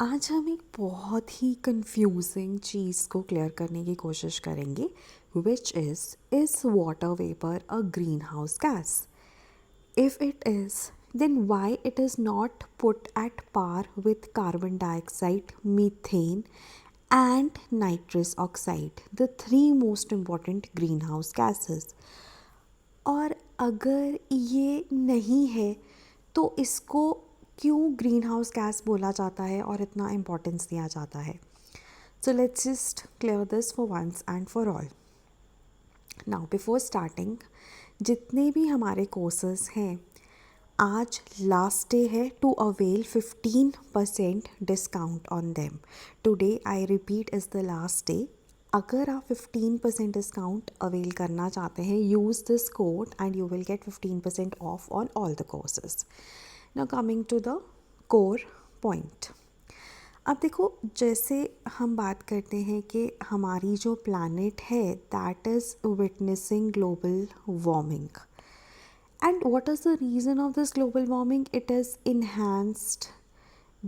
आज हम एक बहुत ही कंफ्यूजिंग चीज़ को क्लियर करने की कोशिश करेंगे which is water vapour a green house gas? If it is, then why it is not put at par with carbon dioxide, methane, and nitrous oxide, the three most important greenhouse gases? और अगर ये नहीं है तो इसको क्यों green house gas बोला जाता है और इतना इम्पोर्टेंस दिया जाता है? So let's just clear this for once and for all. Now before starting, जितने भी हमारे कोर्सेज हैं, आज लास्ट डे है to avail 15% discount on them. Today I repeat is the last day. अगर आप 15% डिस्काउंट अवेल करना चाहते हैं, use this code and you will get 15% off on all the courses. Now coming to the core point. अब देखो, जैसे हम बात करते हैं कि हमारी जो प्लैनेट है that is witnessing global warming. And what is the reason of this global warming? It is enhanced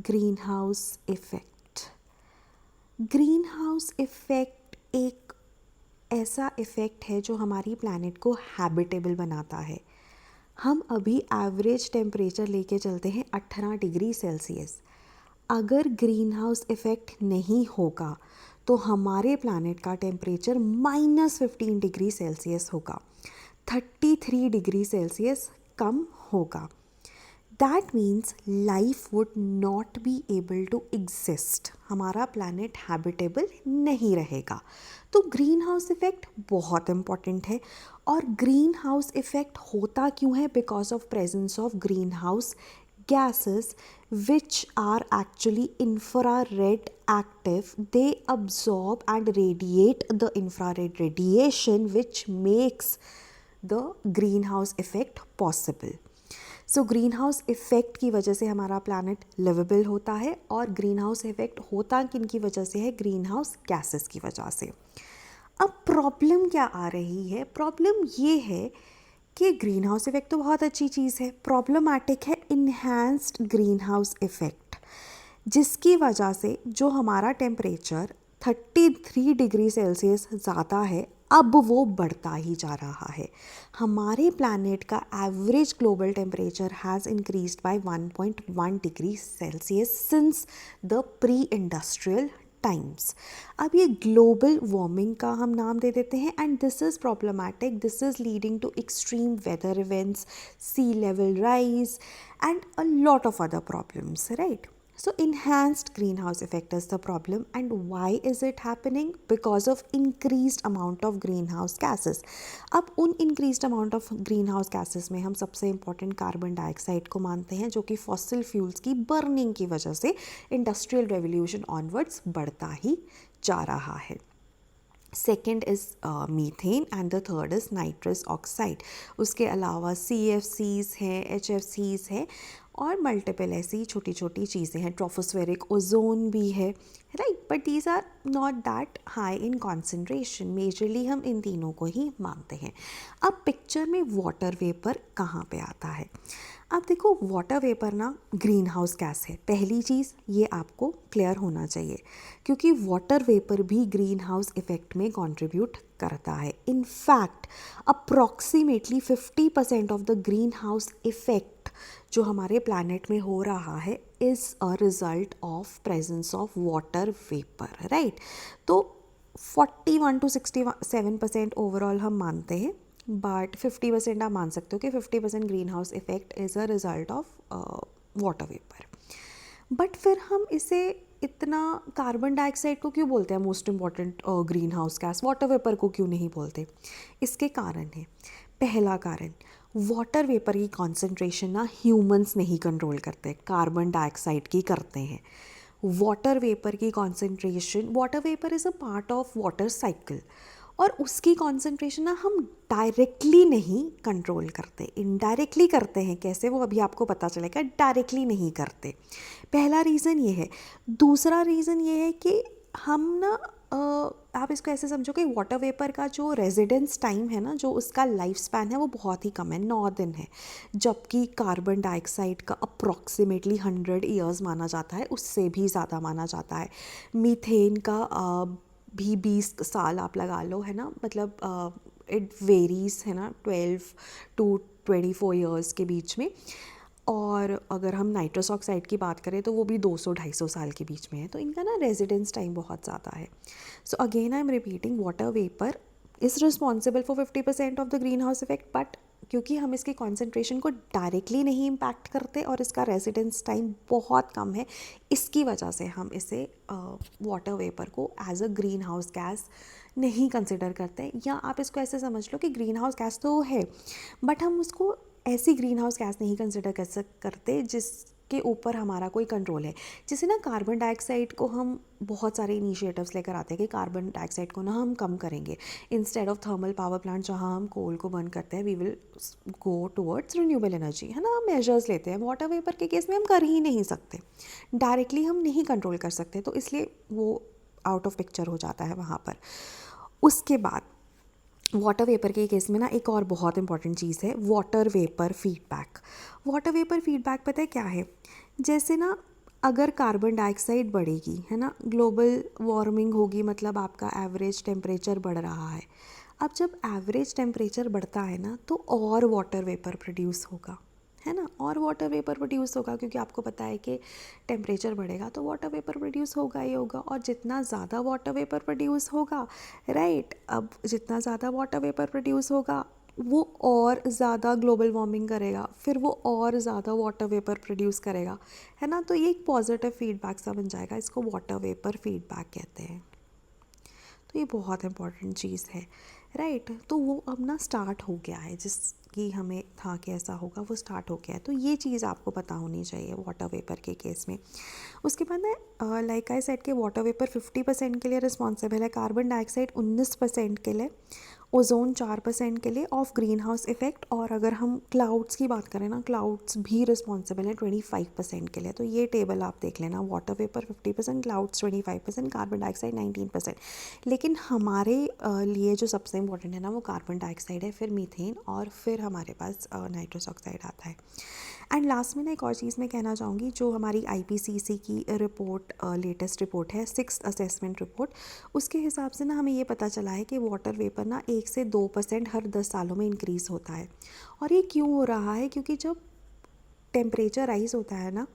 greenhouse effect. Greenhouse effect एक ऐसा इफ़ेक्ट है जो हमारी प्लैनेट को हैबिटेबल बनाता है. हम अभी एवरेज टेम्परेचर लेके चलते हैं 18 डिग्री सेल्सियस. अगर ग्रीन हाउस इफ़ेक्ट नहीं होगा तो हमारे प्लैनेट का टेम्परेचर -15 डिग्री सेल्सियस होगा, 33 डिग्री सेल्सियस कम होगा. That means life would not be able to exist. हमारा प्लैनेट हैबिटेबल नहीं रहेगा. तो ग्रीन हाउस इफ़ेक्ट बहुत इम्पॉर्टेंट है. और ग्रीन हाउस इफ़ेक्ट होता क्यों है? Because of presence of green house gases which are actually infrared active. They absorb and radiate the infrared radiation which makes the greenhouse effect possible. So green house effect की वजह से हमारा planet liveable होता है. और green house effect होता किन की वजह से है? ग्रीन हाउस गैसेस की वजह से. अब प्रॉब्लम क्या आ रही है? प्रॉब्लम ये है कि ग्रीन हाउस इफ़ेक्ट तो बहुत अच्छी चीज़ है, प्रॉब्लमैटिक है इन्हांस्ड ग्रीन हाउस इफ़ेक्ट, जिसकी वजह से जो हमारा टेम्परेचर 33 डिग्री सेल्सियस ज़्यादा है, अब वो बढ़ता ही जा रहा है. हमारे प्लैनेट का average global temperature has increased by 1.1 degree Celsius since the pre industrial times. अब ये ग्लोबल वार्मिंग का हम नाम दे देते हैं and this is problematic. This is leading to extreme weather events, sea level rise and a lot of other problems, right? So enhanced greenhouse effect is the problem. And why is it happening? Because of increased amount of greenhouse gases. अब उन increased amount of greenhouse gases में हम सबसे important carbon dioxide को मानते हैं, जो कि फॉसिल फ्यूल्स की बर्निंग की वजह से इंडस्ट्रियल रेवोल्यूशन ऑनवर्ड्स बढ़ता ही जा रहा है. Second is methane and the third is nitrous oxide. उसके अलावा CFCs हैं, HFCs हैं और मल्टीपल ऐसी छोटी छोटी चीज़ें हैं. ट्रोफोस्फेरिक ओजोन भी है, right? But these are not that high in concentration. Majorly हम इन तीनों को ही मानते हैं. अब पिक्चर में वाटर वेपर कहाँ पे आता है? अब देखो, वाटर वेपर ना ग्रीन हाउस गैस है. पहली चीज़ ये आपको क्लियर होना चाहिए, क्योंकि वाटर वेपर भी ग्रीन हाउस इफ़ेक्ट में कंट्रीब्यूट करता है. In fact approximately 50% of the green house effect जो हमारे प्लैनेट में हो रहा है is a result of presence of water vapour, right? तो 41 to 67% ओवरऑल हम मानते हैं, बट 50% आप मान सकते हो कि 50% green house effect is a result of water vapour. But फिर हम इसे इतना कार्बन डाइऑक्साइड को क्यों बोलते हैं most important green house gas, water vapour को क्यों नहीं बोलते? इसके कारण है. पहला कारण, वाटर वेपर की कॉन्सेंट्रेशन ना ह्यूमंस नहीं कंट्रोल करते, कार्बन डाइऑक्साइड की करते हैं. वाटर वेपर की concentration, water vapour is a part of water cycle, और उसकी कॉन्सेंट्रेशन ना हम डायरेक्टली नहीं कंट्रोल करते, इनडायरेक्टली करते हैं. कैसे, वो अभी आपको पता चलेगा. डायरेक्टली नहीं करते. पहला रीज़न ये है. दूसरा रीज़न ये है कि हम ना आप इसको ऐसे समझो कि वाटर वेपर का जो रेजिडेंस टाइम है ना, जो उसका लाइफ स्पैन है वो बहुत ही कम है, 9 दिन है, जबकि कार्बन डाइऑक्साइड का अप्रॉक्सीमेटली 100 ईयर्स माना जाता है, उससे भी ज़्यादा माना जाता है। मीथेन का भी 20 साल आप लगा लो, है ना, मतलब इट वेरीज, है ना, 12 to 24 ईयर्स के बीच में। और अगर हम नाइट्रस ऑक्साइड की बात करें तो वो भी 200-250 साल के बीच में है, तो इनका ना रेजिडेंस टाइम बहुत ज़्यादा है। So again I am repeating, water vapour is responsible for 50% of the green house effect, but क्योंकि हम इसकी कॉन्सेंट्रेशन को डायरेक्टली नहीं इम्पैक्ट करते और इसका रेजिडेंस टाइम बहुत कम है, इसकी वजह से हम इसे वाटर वेपर को as a green house gas नहीं कंसिडर करते। या आप इसको ऐसे समझ लो कि ग्रीन हाउस गैस तो है, बट हम उसको ऐसी ग्रीन हाउस गैस नहीं कंसिडर करते जिसके ऊपर हमारा कोई कंट्रोल है। जैसे ना कार्बन डाइऑक्साइड को हम बहुत सारे इनिशिएटिव्स लेकर आते हैं कि कार्बन डाइऑक्साइड को ना हम कम करेंगे, instead of thermal power plant जहाँ हम कोल को बर्न करते हैं, we will go towards renewable energy, है ना, हम मेजर्स लेते हैं। वाटर वेपर के केस में हम कर ही नहीं सकते, डायरेक्टली हम नहीं कंट्रोल कर सकते, तो इसलिए वो आउट ऑफ पिक्चर हो जाता है वहाँ पर। उसके बाद वाटर वेपर के केस में ना एक और बहुत इंपॉर्टेंट चीज़ है, water vapour feedback. Water vapour feedback पता है क्या है? जैसे ना अगर कार्बन डाइऑक्साइड बढ़ेगी, है ना, ग्लोबल वार्मिंग होगी, मतलब आपका एवरेज टेम्परेचर बढ़ रहा है। अब जब एवरेज टेम्परेचर बढ़ता है ना, तो और वाटर वेपर प्रोड्यूस होगा, है ना, और वाटर वेपर प्रोड्यूस होगा, क्योंकि आपको पता है कि टेम्परेचर बढ़ेगा तो वाटर वेपर प्रोड्यूस होगा ही होगा। और जितना ज़्यादा वाटर वेपर प्रोड्यूस होगा, राइट, अब जितना ज़्यादा वाटर वेपर प्रोड्यूस होगा वो और ज़्यादा ग्लोबल वार्मिंग करेगा, फिर वो और ज़्यादा वाटर वेपर प्रोड्यूस करेगा, है ना। तो ये एक पॉजिटिव फीडबैक सा बन जाएगा, इसको वाटर वेपर फीडबैक कहते हैं। तो ये बहुत इंपॉर्टेंट चीज़ है, राइट। तो वो अब ना स्टार्ट हो गया है, जिसकी हमें था कि ऐसा होगा, वो स्टार्ट हो गया है। तो ये चीज़ आपको पता होनी चाहिए वाटर वेपर के केस में। उसके बाद ना लाइक आई सेड के वाटर वेपर 50% के लिए रिस्पॉन्सिबल है, कार्बन डाइऑक्साइड 19% के लिए, ओजोन 4% के लिए ऑफ ग्रीन हाउस इफेक्ट। और अगर हम क्लाउड्स की बात करें ना, क्लाउड्स भी रिस्पॉन्सिबल है 25% के लिए। तो ये टेबल आप देख लेना, water vapour 50%, clouds 25%, carbon dioxide 19%। लेकिन हमारे लिए जो सबसे इम्पोर्टेंट है ना, वो कार्बन डाइऑक्साइड है, फिर मीथेन, और फिर हमारे पास नाइट्रस ऑक्साइड आता है। एंड लास्ट में ना एक और चीज़ मैं कहना चाहूँगी, जो हमारी IPCC की रिपोर्ट, लेटेस्ट रिपोर्ट है, 6th असेसमेंट रिपोर्ट, उसके हिसाब से ना हमें ये पता चला है कि वाटर वेपर ना 1 से 2% हर 10 सालों में इंक्रीज़ होता है। और ये क्यों हो रहा है? क्योंकि जब टेम्परेचर राइज होता है ना,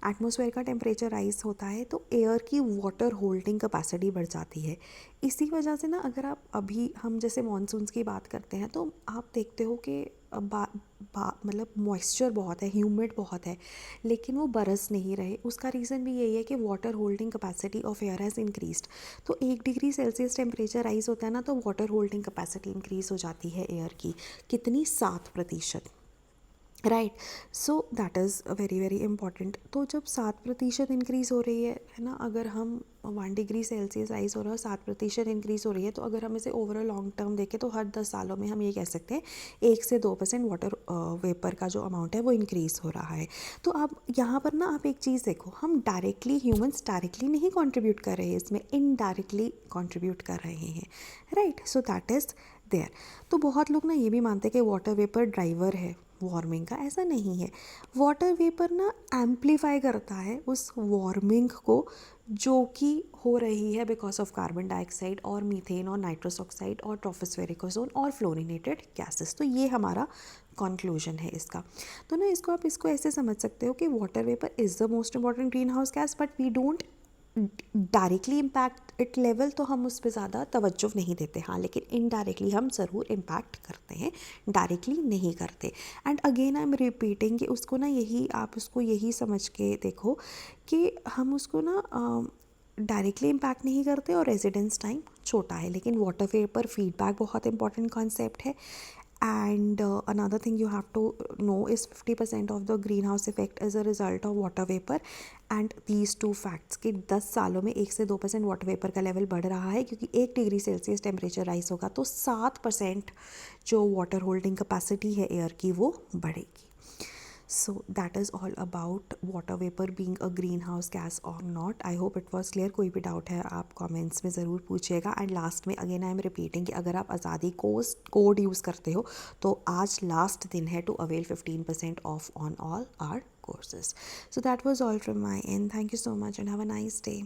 एटमॉस्फेयर का टेम्परेचर राइज होता है, तो एयर की वाटर होल्डिंग कैपेसिटी बढ़ जाती है। इसी वजह से ना अगर आप अभी हम जैसे मानसून्स की बात करते हैं, तो आप देखते हो कि मतलब मॉइस्चर बहुत है, ह्यूमिड बहुत है, लेकिन वो बरस नहीं रहे। उसका रीज़न भी यही है कि water holding capacity of air has increased. तो 1 डिग्री सेल्सियस टेम्परेचर राइज होता है ना, तो वाटर होल्डिंग कैपेसिटी इंक्रीज़ हो जाती है एयर की, कितनी, 7%, right. So that is very very important. तो जब 7% इंक्रीज़ हो रही है ना, अगर हम 1 डिग्री सेल्सियस राइज हो रहा है, 7% इंक्रीज़ हो रही है, तो अगर हम इसे ओवरऑल लॉन्ग टर्म देखें तो हर 10 सालों में हम ये कह सकते हैं 1 से 2% वाटर वेपर का जो अमाउंट है वो इंक्रीज़ हो रहा है। तो अब यहाँ पर ना आप एक चीज़ देखो, हम डायरेक्टली, ह्यूमंस डायरेक्टली नहीं कंट्रीब्यूट कर रहे हैं इसमें, इनडायरेक्टली कंट्रीब्यूट कर रहे हैं, right. So that is there. तो बहुत लोग ना ये भी मानते हैं कि वाटर वेपर ड्राइवर है वार्मिंग का, ऐसा नहीं है। वाटर वेपर ना एम्पलीफाई करता है उस वार्मिंग को जो कि हो रही है बिकॉज ऑफ कार्बन डाइऑक्साइड और मीथेन और नाइट्रस ऑक्साइड और ट्रॉपोस्फेरिक ओजोन और फ्लोरिनेटेड गैसेस। तो ये हमारा कंक्लूजन है इसका। तो ना इसको आप इसको ऐसे समझ सकते हो कि water vapour is the most important green house gas, but we don't directly impact it level, तो हम उस पर ज़्यादा तवज्जो नहीं देते। हाँ, लेकिन इनडायरेक्टली हम ज़रूर इम्पैक्ट करते हैं, डायरेक्टली नहीं करते। And again I am repeating कि उसको ना यही, आप उसको यही समझ के देखो कि हम उसको ना डायरेक्टली इम्पैक्ट नहीं करते और रेजिडेंस टाइम छोटा है, लेकिन वाटर वेपर फीडबैक बहुत इंपॉर्टेंट कॉन्सेप्ट है। And another thing you have to know is 50% of the greenhouse effect is a result of water vapor, and these two facts कि 10 सालों में 1 से 2% वाटर वेपर का लेवल बढ़ रहा है, क्योंकि 1 डिग्री सेल्सियस टेम्परेचर राइज होगा तो 7% जो वाटर होल्डिंग कैपेसिटी है एयर की वो बढ़ेगी। So that is all about water vapor being a greenhouse gas or not. I hope it was clear. कोई भी डाउट है आप कमेंट्स में ज़रूर पूछिएगा. एंड लास्ट में अगेन आई एम रिपीटिंग कि अगर आप आज़ादी कोड यूज़ करते हो तो आज लास्ट दिन है to avail 15% off on all our courses. So that was all from my end. Thank you so much and have a nice day.